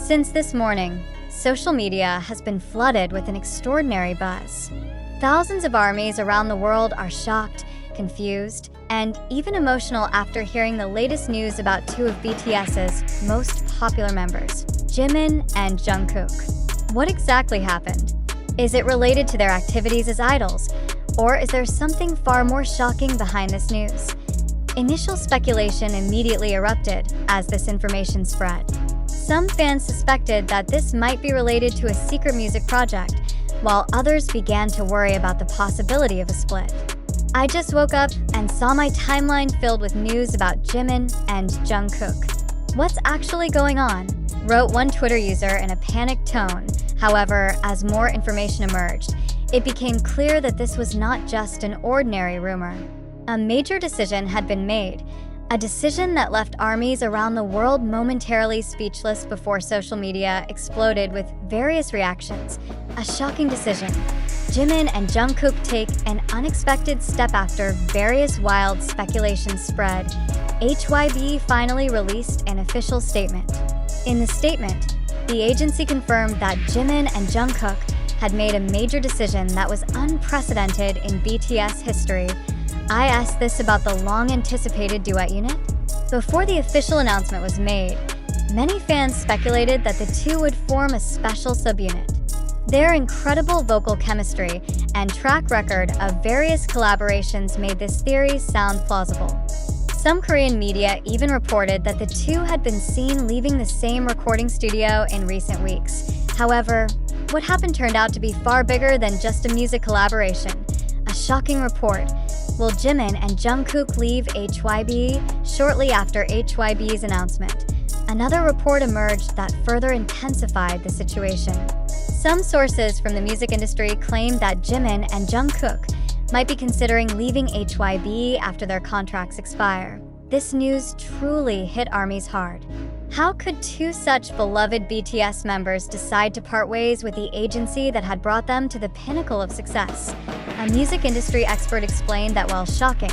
Since this morning, social media has been flooded with an extraordinary buzz. Thousands of armies around the world are shocked, confused, and even emotional after hearing the latest news about two of BTS's most popular members, Jimin and Jungkook. What exactly happened? Is it related to their activities as idols, or is there something far more shocking behind this news? Initial speculation immediately erupted as this information spread. Some fans suspected that this might be related to a secret music project, while others began to worry about the possibility of a split. I just woke up and saw my timeline filled with news about Jimin and Jungkook. What's actually going on? Wrote one Twitter user in a panicked tone. However, as more information emerged, it became clear that this was not just an ordinary rumor. A major decision had been made, a decision that left armies around the world momentarily speechless before social media exploded with various reactions. A shocking decision. Jimin and Jungkook take an unexpected step after various wild speculations spread. HYB finally released an official statement. In the statement, the agency confirmed that Jimin and Jungkook had made a major decision that was unprecedented in BTS history. I asked this about the long-anticipated duet unit. Before the official announcement was made, many fans speculated that the two would form a special subunit. Their incredible vocal chemistry and track record of various collaborations made this theory sound plausible. Some Korean media even reported that the two had been seen leaving the same recording studio in recent weeks. However, what happened turned out to be far bigger than just a music collaboration. A shocking report. Will Jimin and Jungkook leave HYB shortly after HYB's announcement? Another report emerged that further intensified the situation. Some sources from the music industry claimed that Jimin and Jungkook might be considering leaving HYB after their contracts expire. This news truly hit armies hard. How could two such beloved BTS members decide to part ways with the agency that had brought them to the pinnacle of success? A music industry expert explained that while shocking,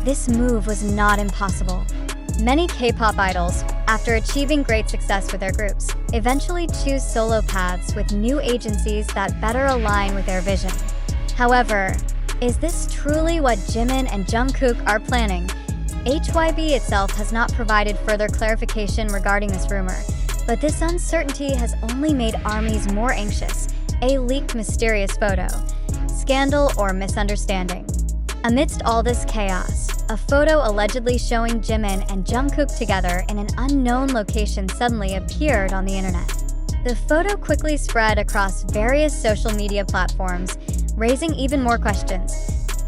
this move was not impossible. Many K-pop idols, after achieving great success with their groups, eventually choose solo paths with new agencies that better align with their vision. However, is this truly what Jimin and Jungkook are planning? HYB itself has not provided further clarification regarding this rumor, but this uncertainty has only made armies more anxious. A leaked mysterious photo, scandal, or misunderstanding. Amidst all this chaos, a photo allegedly showing Jimin and Jungkook together in an unknown location suddenly appeared on the internet. The photo quickly spread across various social media platforms, raising even more questions.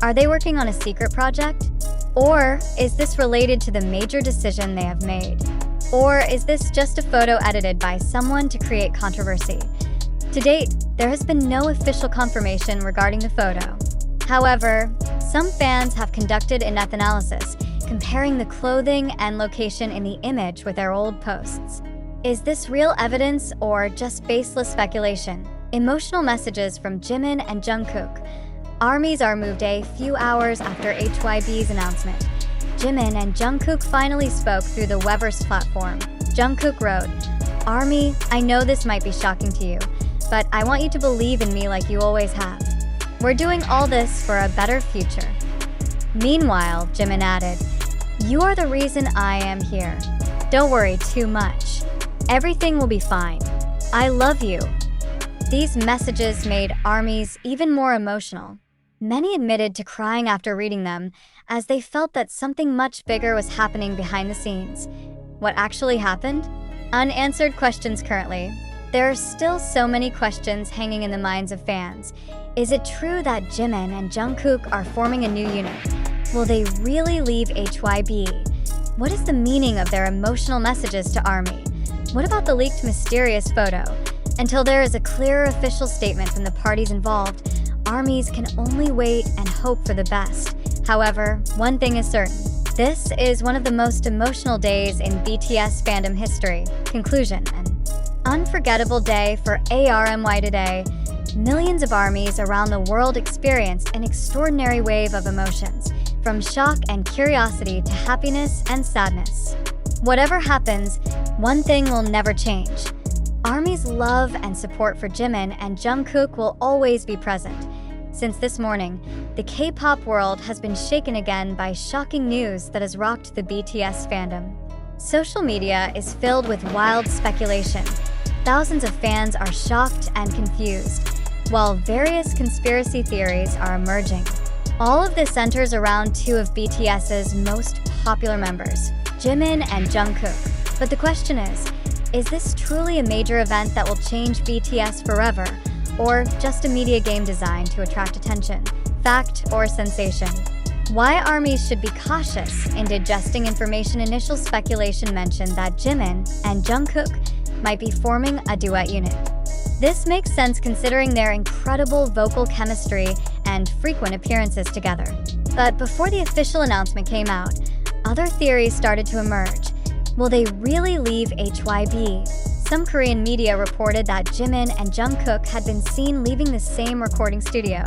Are they working on a secret project? Or is this related to the major decision they have made? Or is this just a photo edited by someone to create controversy? To date, there has been no official confirmation regarding the photo. However, some fans have conducted in-depth analysis, comparing the clothing and location in the image with their old posts. Is this real evidence or just baseless speculation? Emotional messages from Jimin and Jungkook. Armies are moved a few hours after HYB's announcement. Jimin and Jungkook finally spoke through the Weverse platform. Jungkook wrote, "Army, I know this might be shocking to you, but I want you to believe in me like you always have. We're doing all this for a better future." Meanwhile, Jimin added, "You are the reason I am here. Don't worry too much. Everything will be fine. I love you." These messages made armies even more emotional. Many admitted to crying after reading them, as they felt that something much bigger was happening behind the scenes. What actually happened? Unanswered questions currently. There are still so many questions hanging in the minds of fans. Is it true that Jimin and Jungkook are forming a new unit? Will they really leave HYB? What is the meaning of their emotional messages to ARMY? What about the leaked mysterious photo? Until there is a clear official statement from the parties involved, armies can only wait and hope for the best. However, one thing is certain. This is one of the most emotional days in BTS fandom history. Conclusion: an unforgettable day for ARMY today. Millions of armies around the world experienced an extraordinary wave of emotions, from shock and curiosity to happiness and sadness. Whatever happens, one thing will never change. ARMY's love and support for Jimin and Jungkook will always be present. Since this morning, the K-pop world has been shaken again by shocking news that has rocked the BTS fandom. Social media is filled with wild speculation. Thousands of fans are shocked and confused, while various conspiracy theories are emerging. All of this centers around two of BTS's most popular members, Jimin and Jungkook. But the question is this truly a major event that will change BTS forever, or just a media game designed to attract attention, fact, or sensation? Why ARMYs should be cautious in digesting information. Initial speculation mentioned that Jimin and Jungkook might be forming a duet unit. This makes sense considering their incredible vocal chemistry and frequent appearances together. But before the official announcement came out, other theories started to emerge. Will they really leave HYB? Some Korean media reported that Jimin and Jungkook had been seen leaving the same recording studio.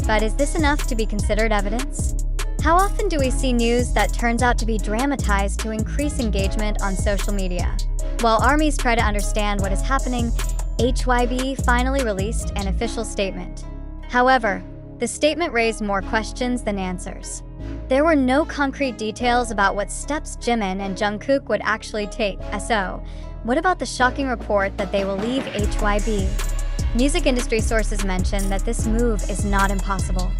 But is this enough to be considered evidence? How often do we see news that turns out to be dramatized to increase engagement on social media? While ARMYs try to understand what is happening, HYB finally released an official statement. However, the statement raised more questions than answers. There were no concrete details about what steps Jimin and Jungkook would actually take. So, what about the shocking report that they will leave HYB? Music industry sources mention that this move is not impossible.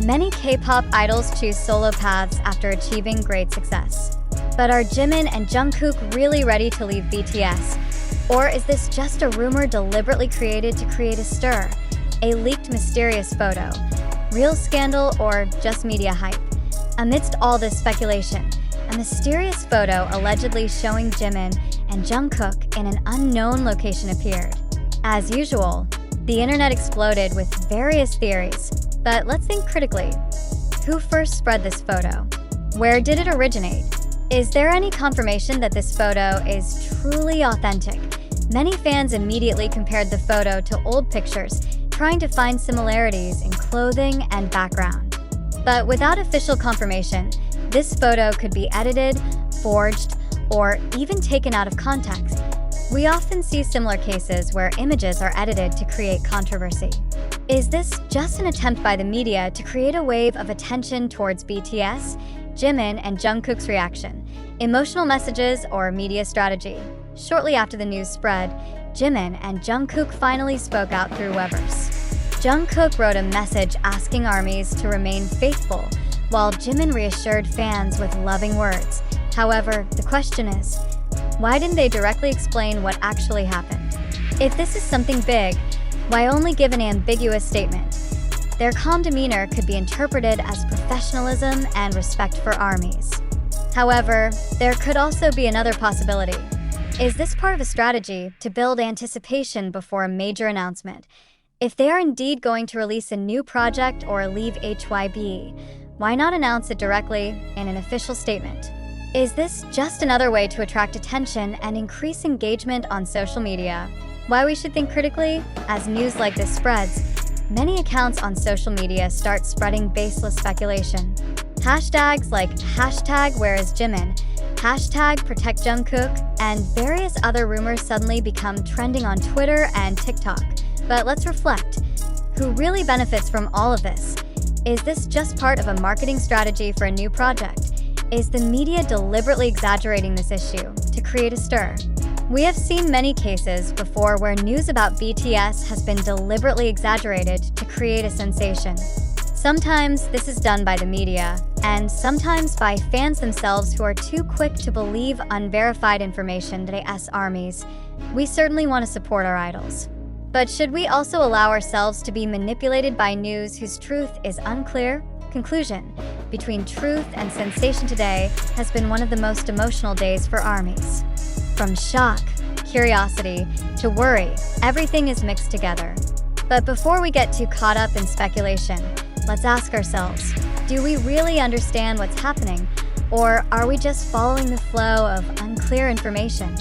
Many K-pop idols choose solo paths after achieving great success. But are Jimin and Jungkook really ready to leave BTS? Or is this just a rumor deliberately created to create a stir? A leaked mysterious photo? Real scandal or just media hype? Amidst all this speculation, a mysterious photo allegedly showing Jimin and Jungkook in an unknown location appeared. As usual, the internet exploded with various theories, but let's think critically. Who first spread this photo? Where did it originate? Is there any confirmation that this photo is truly authentic? Many fans immediately compared the photo to old pictures, trying to find similarities in clothing and background. But without official confirmation, this photo could be edited, forged, or even taken out of context. We often see similar cases where images are edited to create controversy. Is this just an attempt by the media to create a wave of attention towards BTS, Jimin and Jungkook's reaction, emotional messages, or media strategy? Shortly after the news spread, Jimin and Jungkook finally spoke out through Weverse. Jungkook wrote a message asking ARMYs to remain faithful, while Jimin reassured fans with loving words. However, the question is, why didn't they directly explain what actually happened? If this is something big, why only give an ambiguous statement? Their calm demeanor could be interpreted as professionalism and respect for ARMYs. However, there could also be another possibility. Is this part of a strategy to build anticipation before a major announcement? If they are indeed going to release a new project or leave HYB, why not announce it directly in an official statement? Is this just another way to attract attention and increase engagement on social media? Why we should think critically? As news like this spreads, many accounts on social media start spreading baseless speculation. Hashtags like #WhereIsJimin, #ProtectJungkook, and various other rumors suddenly become trending on Twitter and TikTok. But let's reflect. Who really benefits from all of this? Is this just part of a marketing strategy for a new project? Is the media deliberately exaggerating this issue to create a stir? We have seen many cases before where news about BTS has been deliberately exaggerated to create a sensation. Sometimes this is done by the media, and sometimes by fans themselves who are too quick to believe unverified information. As ARMYs, we certainly want to support our idols. But should we also allow ourselves to be manipulated by news whose truth is unclear? Conclusion: between truth and sensation today has been one of the most emotional days for ARMYs. From shock, curiosity, to worry, everything is mixed together. But before we get too caught up in speculation, let's ask ourselves, do we really understand what's happening? Or are we just following the flow of unclear information?